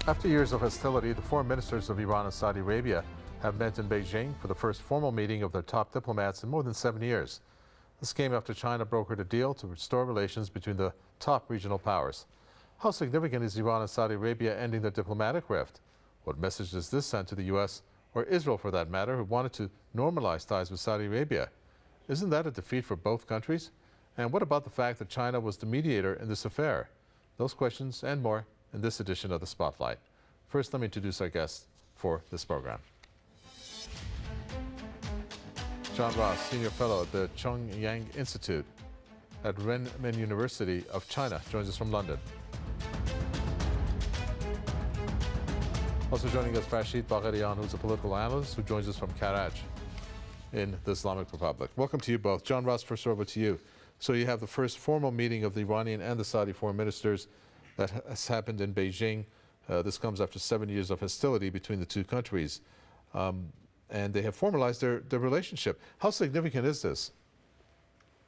After years of hostility, the foreign ministers of Iran and Saudi Arabia have met in Beijing for the first formal meeting of their top diplomats in more than 7 years. This came after China brokered a deal to restore relations between the top regional powers. How significant is Iran and Saudi Arabia ending their diplomatic rift? What message does this send to the U.S., or Israel for that matter, who wanted to normalize ties with Saudi Arabia? Isn't that a defeat for both countries? And what about the fact that China was the mediator in this affair? Those questions and more in this edition of The Spotlight. First, let me introduce our guests for this program. John Ross, Senior Fellow at the Chongyang Institute at Renmin University of China, joins us from London. Also joining us, Farshid Bagherian, who's a political analyst, who joins us from Karaj in the Islamic Republic. Welcome to you both. John Ross, first over to you. So you have the first formal meeting of the Iranian and the Saudi foreign ministers that has happened in Beijing. This comes after 7 years of hostility between the two countries. And they have formalized their relationship. How significant is this?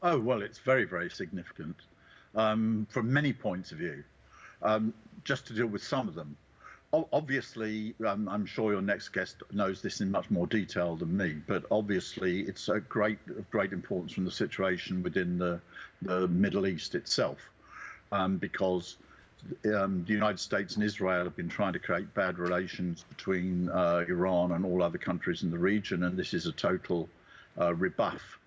Oh, well, it's very, very significant from many points of view. Just to deal with some of them. Obviously, I'm sure your next guest knows this in much more detail than me, but obviously it's of great importance from the situation within the Middle East itself, because the United States and Israel have been trying to create bad relations between Iran and all other countries in the region, and this is a total rebuff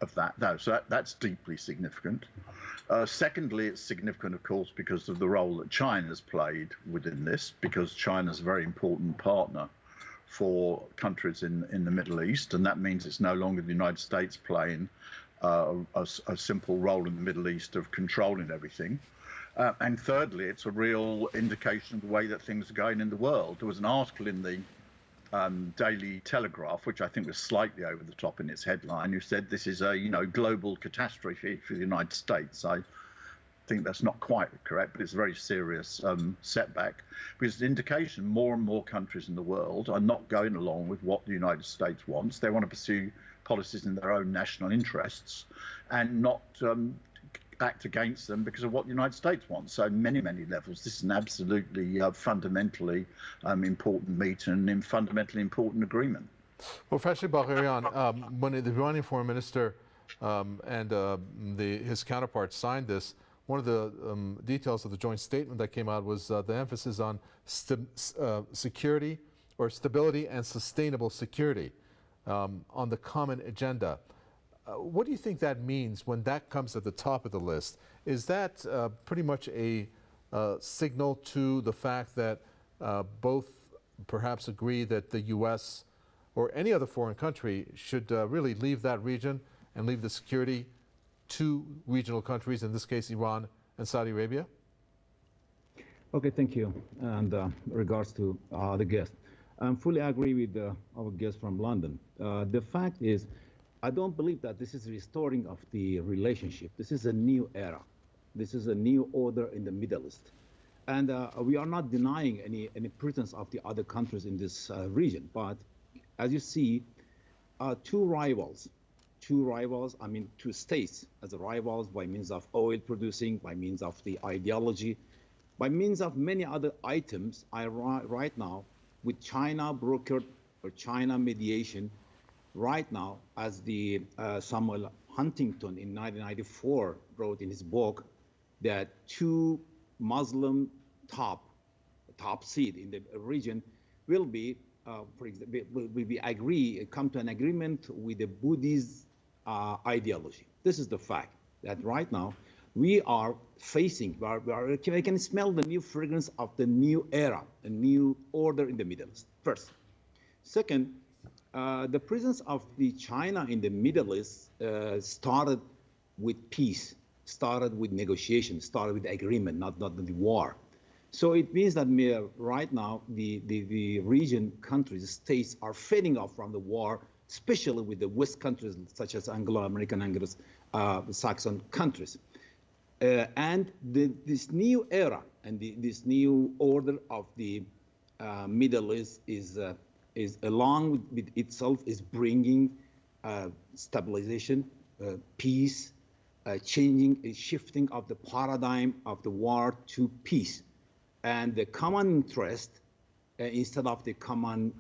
of that. So that's deeply significant. Secondly, it's significant, of course, because of the role that China's played within this, because China's a very important partner for countries in the Middle East, and that means it's no longer the United States playing a simple role in the Middle East of controlling everything. And thirdly, it's a real indication of the way that things are going in the world. There was an article in the Daily Telegraph, which I think was slightly over the top in its headline, who said this is a global catastrophe for the United States. I think that's not quite correct, but it's a very serious setback, because the indication more and more countries in the world are not going along with what the United States wants. They want to pursue policies in their own national interests and not act against them because of what the United States wants. So many levels, this is an absolutely fundamentally important meeting and fundamentally important agreement. Well, Farshid Bagherian, when the Iranian foreign minister and his counterpart signed this, one of the details of the joint statement that came out was the emphasis on security, or stability and sustainable security on the common agenda. What do you think that means when that comes at the top of the list? Is that pretty much a signal to the fact that both perhaps agree that the U.S. or any other foreign country should really leave that region and leave the security to regional countries, in this case Iran and Saudi Arabia? Okay, thank you. And regards to the guest, I fully agree with our guest from London. The fact is, I don't believe that this is restoring of the relationship. This is a new era. This is a new order in the Middle East. And we are not denying any presence of the other countries in this region. But as you see, two rivals, I mean, two states as rivals by means of oil producing, by means of the ideology, by means of many other items, right now, with China brokered or China mediation, right now, as the Samuel Huntington in 1994 wrote in his book, that two Muslim top seed in the region will be, for example, come to an agreement with the Buddhist ideology. This is the fact that right now we are facing, we can smell the new fragrance of the new era, a new order in the Middle East. First. Second, the presence of the China in the Middle East started with peace, started with negotiation, started with agreement, not the war. So it means that right now the region countries, states are fading off from the war, especially with the West countries such as Anglo-American, Anglo-Saxon countries. And this new era and this new order of the Middle East is along with itself is bringing stabilization, peace, shifting of the paradigm of the war to peace. and the common interest instead of the common,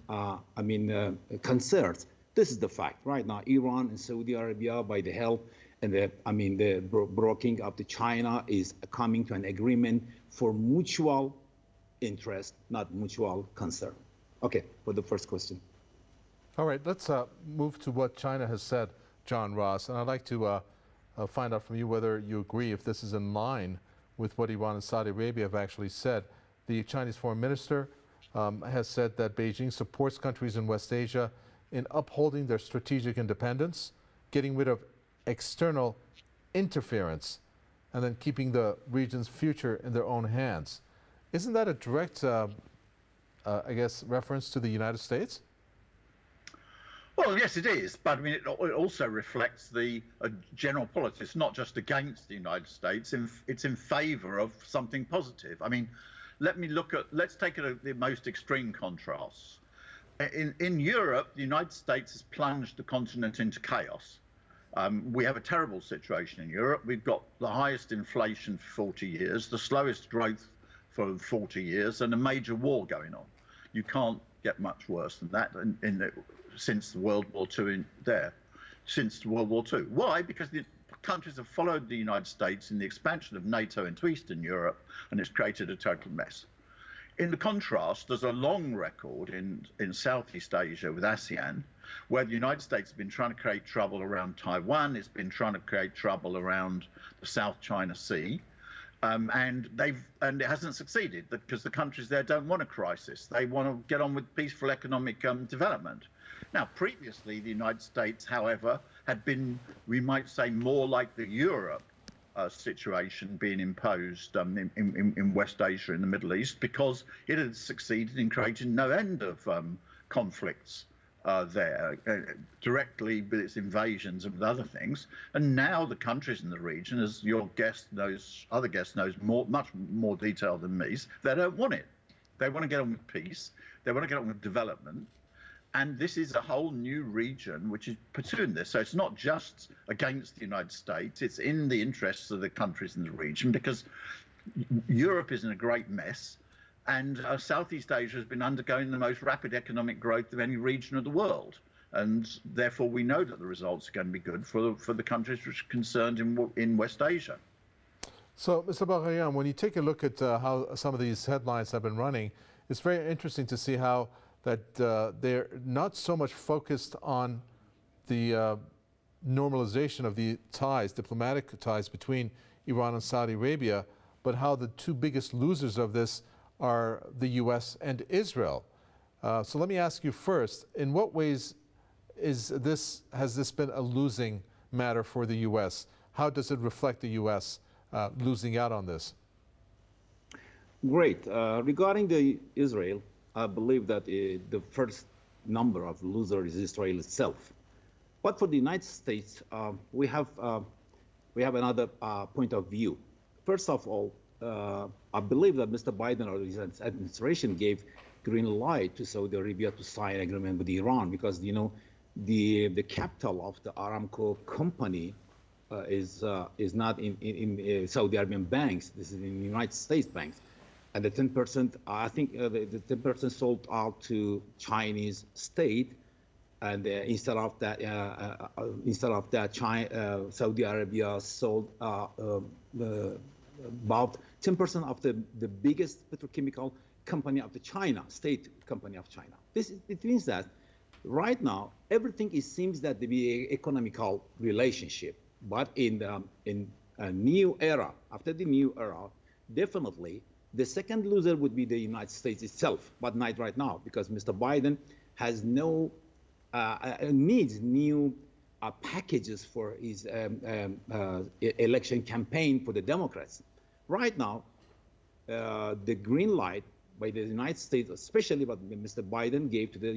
concerns. This is the fact right now. Iran and Saudi Arabia, by the help and the broking of the China, is coming to an agreement for mutual interest, not mutual concern. Okay, for the first question. All right, let's move to what China has said, John Ross, and I'd like to find out from you whether you agree if this is in line with what Iran and Saudi Arabia have actually said. The Chinese foreign minister has said that Beijing supports countries in West Asia in upholding their strategic independence, getting rid of external interference, and then keeping the region's future in their own hands. Isn't that a direct, I guess, reference to the United States? Well, yes, it is, but I mean, it also reflects the general politics, not just against the United States. It's in favour of something positive. I mean, let's take the most extreme contrasts. In Europe, the United States has plunged the continent into chaos. We have a terrible situation in Europe. We've got the highest inflation for 40 years, the slowest growth for 40 years, and a major war going on. You can't get much worse than that since World War II since World War II. Why? Because the countries have followed the United States in the expansion of NATO into Eastern Europe, and it's created a total mess. In the contrast, there's a long record in Southeast Asia with ASEAN, where the United States has been trying to create trouble around Taiwan, it's been trying to create trouble around the South China Sea, and it hasn't succeeded because the countries there don't want a crisis. They want to get on with peaceful economic development. Now, previously, the United States, however, had been, we might say, more like the Europe situation being imposed in West Asia, in the Middle East, because it had succeeded in creating no end of conflicts there, directly with its invasions and with other things. And now the countries in the region, as your guest knows, other guest knows much more detail than me, they don't want it. They want to get on with peace. They want to get on with development. And this is a whole new region which is pursuing this. So it's not just against the United States, it's in the interests of the countries in the region, because Europe is in a great mess, and Southeast Asia has been undergoing the most rapid economic growth of any region of the world. And therefore we know that the results are going to be good for the countries which are concerned in West Asia. So, Mr. Bagherian, when you take a look at how some of these headlines have been running, it's very interesting to see how that they're not so much focused on the normalization of the ties, diplomatic ties between Iran and Saudi Arabia, but how the two biggest losers of this are the U.S. and Israel. So let me ask you first, in what ways has this been a losing matter for the U.S.? How does it reflect the U.S. Losing out on this? Great. Regarding the Israel, I believe that the first number of losers is Israel itself. But for the United States, we have another point of view. First of all, I believe that Mr. Biden or his administration gave green light to Saudi Arabia to sign an agreement with Iran, because the capital of the Aramco company is not in Saudi Arabian banks. This is in United States banks. And the 10%, I think the 10% sold out to Chinese state, and instead of that, Saudi Arabia sold about 10% of the biggest petrochemical company of the China, state company of China. It means that right now everything seems that to be an economical relationship, but in a new era, after the new era, definitely. The second loser would be the United States itself, but not right now, because Mr. Biden has needs new packages for his election campaign for the Democrats. Right now, the green light by the United States, especially what Mr. Biden gave to the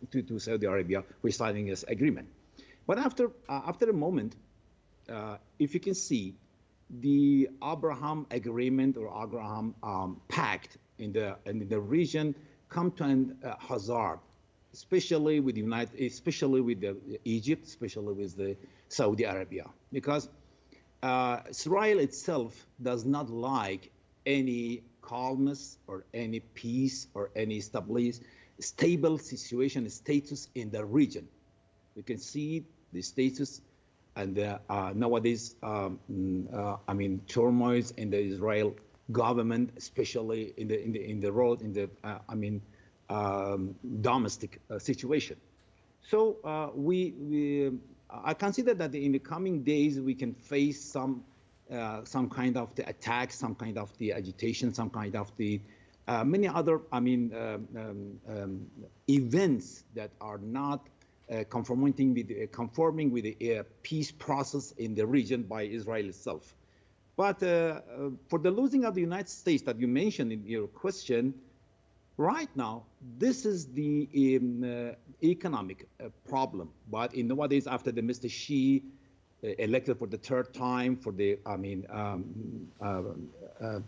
to Saudi Arabia for signing this agreement. But after a moment, if you can see, the Abraham Agreement or Abraham Pact in the region come to an hazard, especially with Egypt, especially with the Saudi Arabia, because Israel itself does not like any calmness or any peace or any stable situation status in the region. You can see the status and nowadays, I mean, turmoils in the Israel government, especially in the road, in the domestic situation. So I consider that in the coming days we can face some kind of the attack, some kind of the agitation, some kind of the many other, events that are not conforming with the peace process in the region by Israel itself. But for the losing of the United States that you mentioned in your question, right now, this is the economic problem. But in nowadays, after the Mr. Xi elected for the third time for the,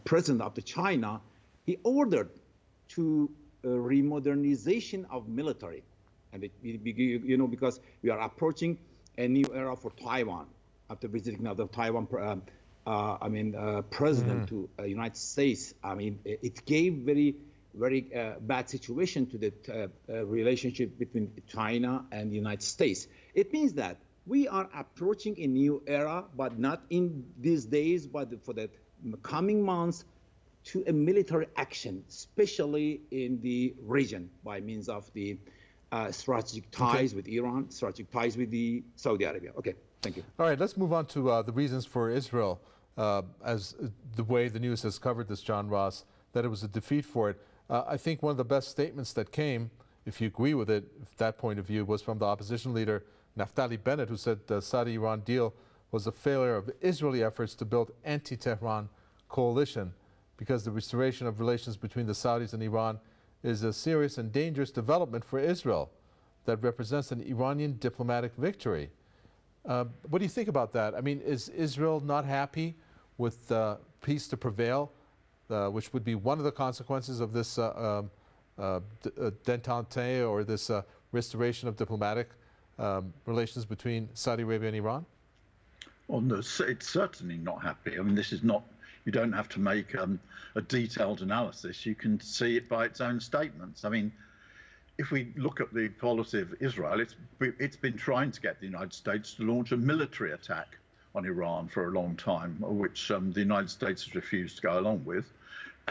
president of the China, he ordered to remodernization of military. And because we are approaching a new era for Taiwan after visiting the Taiwan president to United States. It gave very bad situation to the relationship between China and the United States. It means that we are approaching a new era, but not in these days, but for the coming months, to a military action, especially in the region by means of the strategic ties with Iran, strategic ties with the Saudi Arabia. Okay, thank you. All right, let's move on to the reasons for Israel, as the way the news has covered this, John Ross, that it was a defeat for it. I think one of the best statements that came, if you agree with it, that point of view, was from the opposition leader, Naftali Bennett, who said the Saudi-Iran deal was a failure of Israeli efforts to build anti-Tehran coalition, because the restoration of relations between the Saudis and Iran is a serious and dangerous development for Israel that represents an Iranian diplomatic victory. What do you think about that? I mean, is Israel not happy with peace to prevail, which would be one of the consequences of this détente or this restoration of diplomatic relations between Saudi Arabia and Iran? Well, no, it's certainly not happy. I mean, this is not, you don't have to make a detailed analysis. You can see it by its own statements. I mean, if we look at the policy of Israel, it's been trying to get the United States to launch a military attack on Iran for a long time, which the United States has refused to go along with.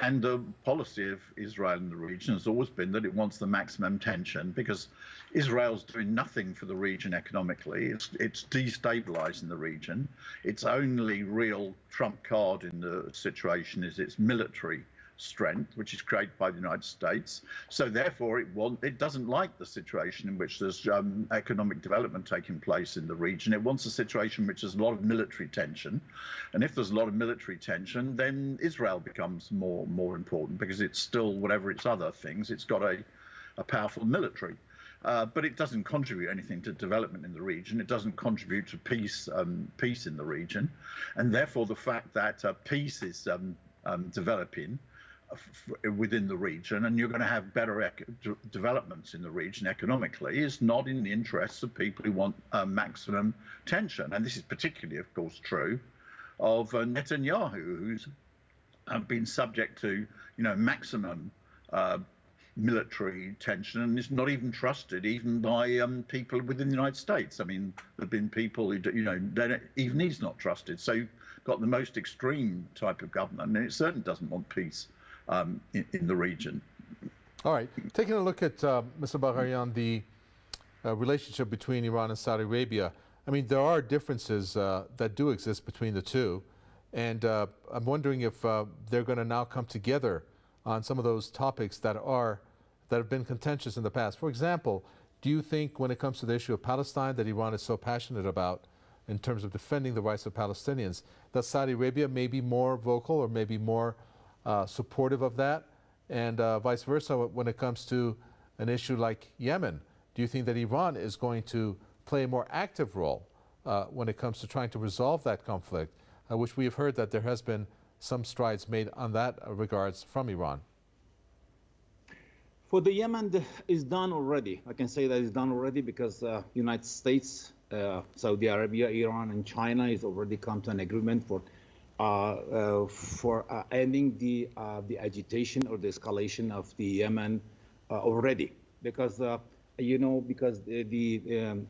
And the policy of Israel in the region has always been that it wants the maximum tension, because Israel's doing nothing for the region economically. It's destabilizing the region. Its only real trump card in the situation is its military strength, which is created by the United States. So therefore, it doesn't like the situation in which there's economic development taking place in the region. It wants a situation in which there's a lot of military tension. And if there's a lot of military tension, then Israel becomes more important, because it's still, whatever its other things, it's got a powerful military. But it doesn't contribute anything to development in the region. It doesn't contribute to peace in the region. And therefore, the fact that peace is developing within the region, and you're going to have better developments in the region economically, is not in the interests of people who want maximum tension. And this is particularly, of course, true of Netanyahu, who's been subject to, maximum military tension, and is not even trusted even by people within the United States. I mean, there have been people who, even he's not trusted. So you've got the most extreme type of government, and it certainly doesn't want peace in the region. All right. Taking a look at, Mr. Bagherian, the relationship between Iran and Saudi Arabia, I mean, there are differences that do exist between the two. And I'm wondering if they're going to now come together on some of those topics that have been contentious in the past. For example, do you think when it comes to the issue of Palestine that Iran is so passionate about in terms of defending the rights of Palestinians, that Saudi Arabia may be more vocal or maybe more supportive of that, and vice versa when it comes to an issue like Yemen? Do you think that Iran is going to play a more active role when it comes to trying to resolve that conflict, which we have heard that there has been some strides made on that regards from Iran? For the Yemen, is done already. I can say that it's done already, because United States, Saudi Arabia, Iran, and China has already come to an agreement for for ending the agitation or the escalation of the Yemen already, because because in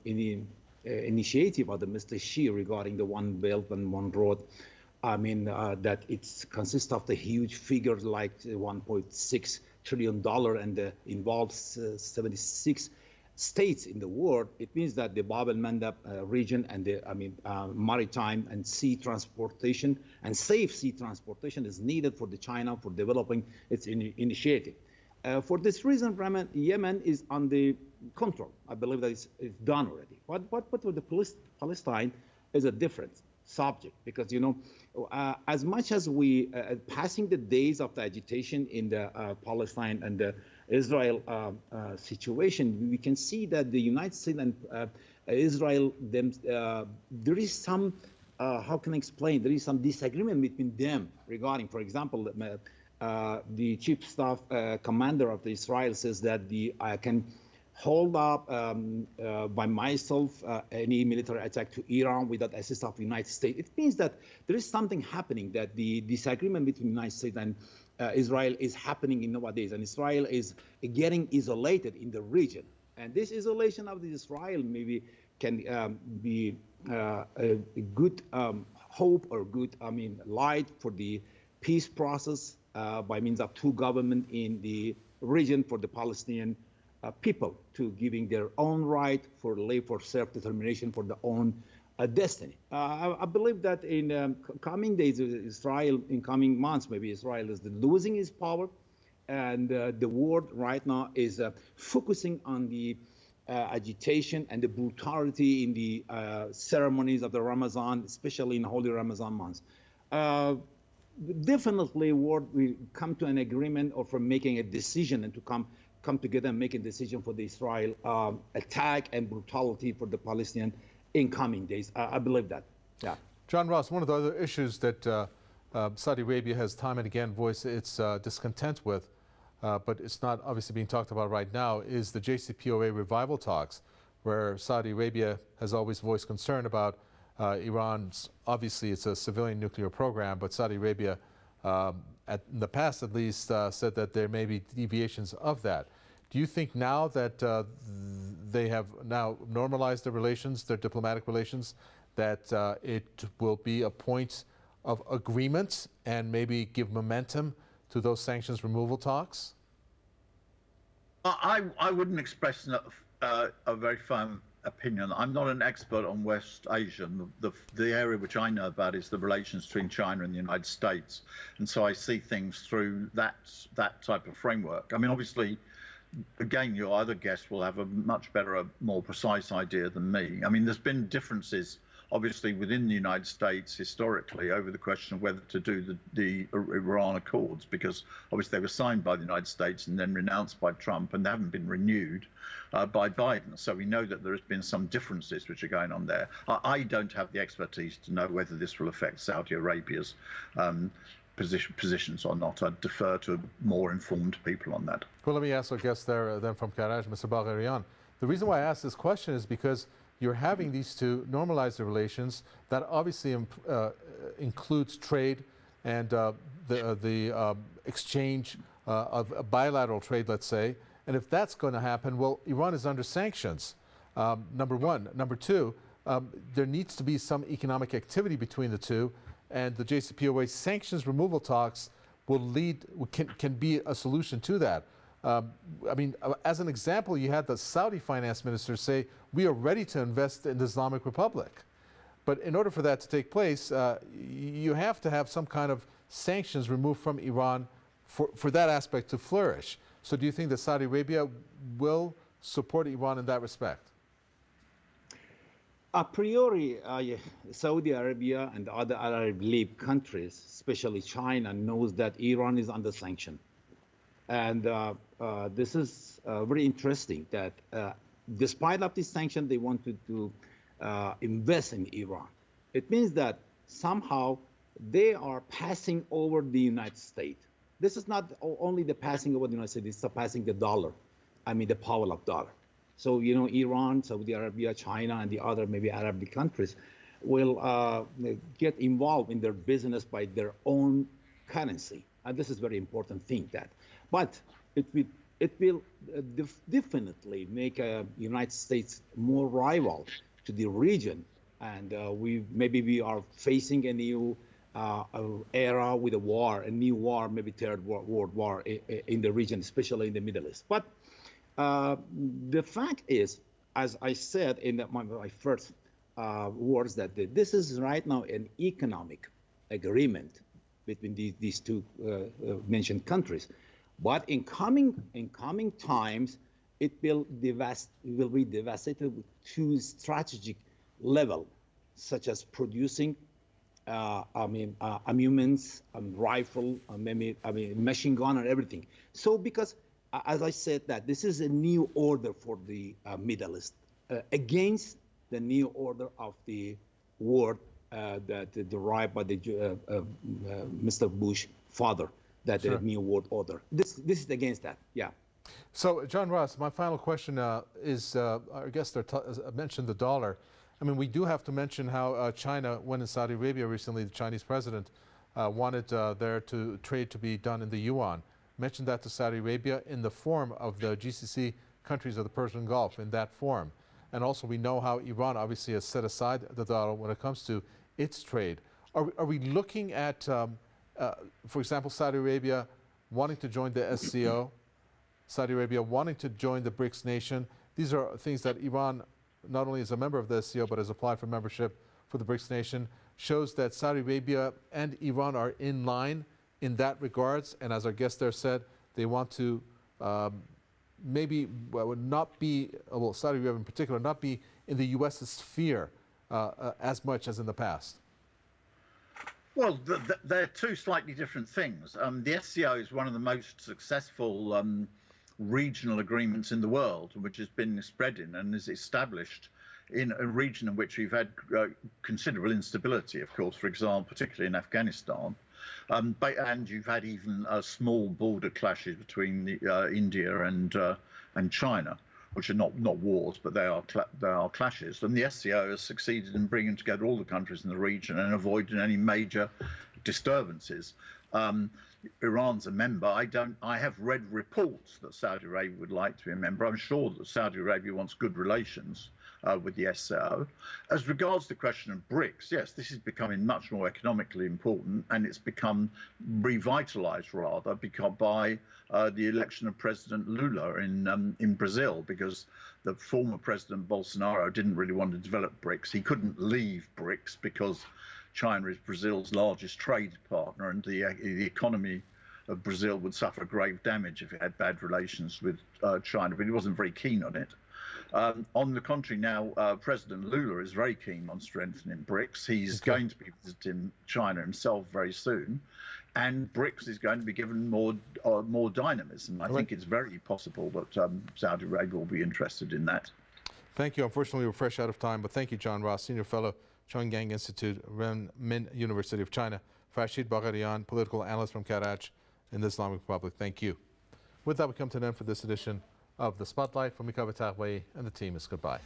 the initiative of the Mr. Xi regarding the One Belt and One Road, I mean that it consists of the huge figures like 1.6 trillion dollar and involves 76 states in the world. It means that the Bab el-Mandab region and the maritime and sea transportation and safe sea transportation is needed for the China for developing its initiative. For this reason, Yemen is on the control. I believe that it's done already. But with the Palestine is a different subject, because as much as we passing the days of the agitation in the Palestine and the Israel situation, we can see that the United States and Israel, there is some, how can I explain, there is some disagreement between them regarding, for example, the chief staff commander of the Israel says that I can hold up by myself any military attack to Iran without assistance of the United States. It means that there is something happening, that the disagreement between the United States and Israel is happening in nowadays, and Israel is getting isolated in the region. And this isolation of the Israel maybe can be a good hope or good, light for the peace process by means of two governments in the region for the Palestinian people to giving their own right for live for self-determination for their own destiny. I believe that in coming days, Israel, in coming months, maybe Israel is losing its power, and the world right now is focusing on the agitation and the brutality in the ceremonies of the Ramadan, especially in holy Ramadan months. Definitely, world will come to an agreement or for making a decision and to come together and make a decision for the Israel attack and brutality for the Palestinian in coming days. I believe that. Yeah. John Ross, one of the other issues that Saudi Arabia has time and again voiced its discontent with, but it's not obviously being talked about right now, is the JCPOA revival talks, where Saudi Arabia has always voiced concern about Iran's, obviously it's a civilian nuclear program, but Saudi Arabia, in the past at least, said that there may be deviations of that. Do you think now that they have now normalized their relations, their diplomatic relations, that it will be a point of agreement and maybe give momentum to those sanctions removal talks? I wouldn't express a very firm opinion. I'm not an expert on West Asia. The area which I know about is the relations between China and the United States, and so I see things through that type of framework. I mean, obviously, again, your other guest will have a much better, more precise idea than me. I mean, there's been differences, obviously, within the United States historically over the question of whether to do the Iran Accords, because obviously they were signed by the United States and then renounced by Trump, and they haven't been renewed by Biden. So we know that there has been some differences which are going on there. I don't have the expertise to know whether this will affect Saudi Arabia's positions or not. I'd defer to more informed people on that. Well, let me ask our guest there then from Karaj, Mr. Bagherian. The reason why I ask this question is because you're having these two normalize the relations. That obviously includes trade and the exchange of bilateral trade, let's say. And if that's going to happen, well, Iran is under sanctions, number one. Number two, there needs to be some economic activity between the two, and the JCPOA sanctions removal talks will can be a solution to that. I mean, as an example, you had the Saudi finance minister say, we are ready to invest in the Islamic Republic. But in order for that to take place, you have to have some kind of sanctions removed from Iran for that aspect to flourish. So do you think that Saudi Arabia will support Iran in that respect? A priori, Saudi Arabia and other Arab League countries, especially China, knows that Iran is under sanction. And this is very interesting that despite of this sanction, they wanted to invest in Iran. It means that somehow they are passing over the United States. This is not only the passing over the United States, it's the passing the dollar. I mean, the power of dollar. So, Iran, Saudi Arabia, China, and the other maybe Arab countries will get involved in their business by their own currency. And this is a very important thing that. But it will definitely make United States more rival to the region. And maybe we are facing a new era with a war, a new war, maybe third world war in the region, especially in the Middle East. But the fact is, as I said in my first words, that this is right now an economic agreement between these two mentioned countries. But in coming times, it will be devastated with two strategic level, such as producing armaments, rifle, machine gun and everything. So because, as I said, that this is a new order for the Middle East against the new order of the world that derived by the Mr. Bush father, that Sure. the new world order. This is against that, yeah. So, John Ross, my final question is, I guess they mentioned the dollar. I mean, we do have to mention how China went in Saudi Arabia recently. The Chinese president wanted there to trade to be done in the yuan. Mentioned that to Saudi Arabia in the form of the GCC countries of the Persian Gulf, in that form. And also we know how Iran obviously has set aside the dollar when it comes to its trade. Are we looking at, for example, Saudi Arabia wanting to join the SCO, Saudi Arabia wanting to join the BRICS nation? These are things that Iran, not only as a member of the SCO, but has applied for membership for the BRICS nation, shows that Saudi Arabia and Iran are in line in that regards. And as our guest there said, they want to maybe would not be, well, Saudi Arabia in particular, not be in the U.S.'s sphere as much as in the past. Well, they're two slightly different things. The SCO is one of the most successful regional agreements in the world, which has been spreading and is established in a region in which we've had considerable instability, of course, for example, particularly in Afghanistan. And you've had even small border clashes between India and China, which are not wars, but they are clashes. And the SCO has succeeded in bringing together all the countries in the region and avoiding any major disturbances. Iran's a member. I have read reports that Saudi Arabia would like to be a member. I'm sure that Saudi Arabia wants good relations with the SCO. As regards the question of BRICS, yes, this is becoming much more economically important, and it's become revitalized rather by the election of President Lula in Brazil, because the former President Bolsonaro didn't really want to develop BRICS. He couldn't leave BRICS because China is Brazil's largest trade partner, and the economy of Brazil would suffer grave damage if it had bad relations with China, but he wasn't very keen on it. On the contrary, now President Lula is very keen on strengthening BRICS. He's going to be visiting China himself very soon, and BRICS is going to be given more dynamism. I think it's very possible that Saudi Arabia will be interested in that. Thank you. Unfortunately, we're fresh out of time, but thank you, John Ross, Senior Fellow, Chonggang Institute, Renmin University of China. Farshid Bagherian, political analyst from Karaj in the Islamic Republic. Thank you. With that, we come to an end for this edition of The Spotlight. From Mikhail Tagway and the team is goodbye.